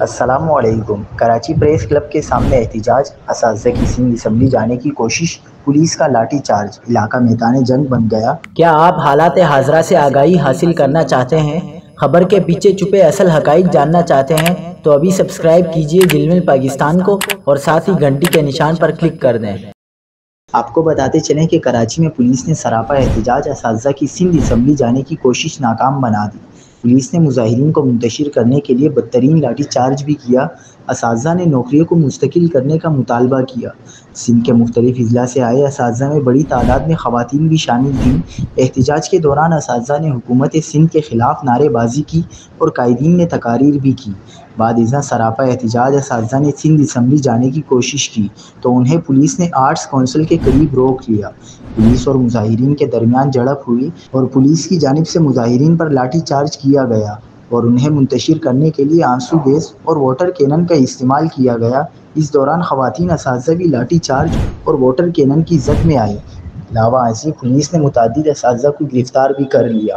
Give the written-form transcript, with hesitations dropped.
السلام علیکم۔ Karachi press club کے سامنے احتجاج، اساتذہ کی سندھ اسمبلی جانے کی کوشش، پولیس کا لاٹھی چارج، علاقہ میدان جنگ بن گیا۔ کیا آپ حالات حاضرہ سے آگاہی حاصل کرنا چاہتے ہیں؟ خبر کے پیچھے چھپے اصل حقائق جاننا چاہتے ہیں تو ابھی سبسکرائب کیجئے جلمل پاکستان کو اور ساتھ ہی گھنٹی کے نشان پر کلک کر دیں۔ آپ کو بتاتے چلیں کہ کراچی میں پولیس نے سراپا احتجاج، اساتذہ کی سندھ اسمبلی جانے کی کوشش ناکام بنا دی۔ پولیس نے مظاہرین کو منتشر کرنے کے لیے بدترین لاٹھی چارج بھی کیا۔ اساتذہ نے نوکریوں کو مستقل کرنے کا مطالبہ کیا۔ سندھ کے مختلف اضلاع سے آئے اساتذہ میں بڑی تعداد میں خواتین بھی شامل تھیں۔ احتجاج کے دوران اساتذہ نے حکومت سندھ کے خلاف نعرے بازی کی اور قائدین نے تقاریر بھی کی۔ بعد ازاں سراپا احتجاج اساتذہ نے سندھ اسمبلی جانے کی کوشش کی تو انہیں پولیس نے آرٹس کونسل کے قریب روک لیا۔ پولیس اور مظاہرین کے درمیان جھڑپ ہوئی اور پولیس کی جانب سے مظاہرین پر لاٹھی چارج کیا گیا اور انہیں منتشر کرنے کے لیے آنسو گیس اور واٹر کینن کا استعمال کیا گیا۔ اس دوران خواتین اساتذہ بھی لاٹھی چارج اور واٹر کینن کی زد میں آئیں۔ علاوہ ازیں پولیس نے متعدد اساتذہ کو گرفتار بھی کر لیا۔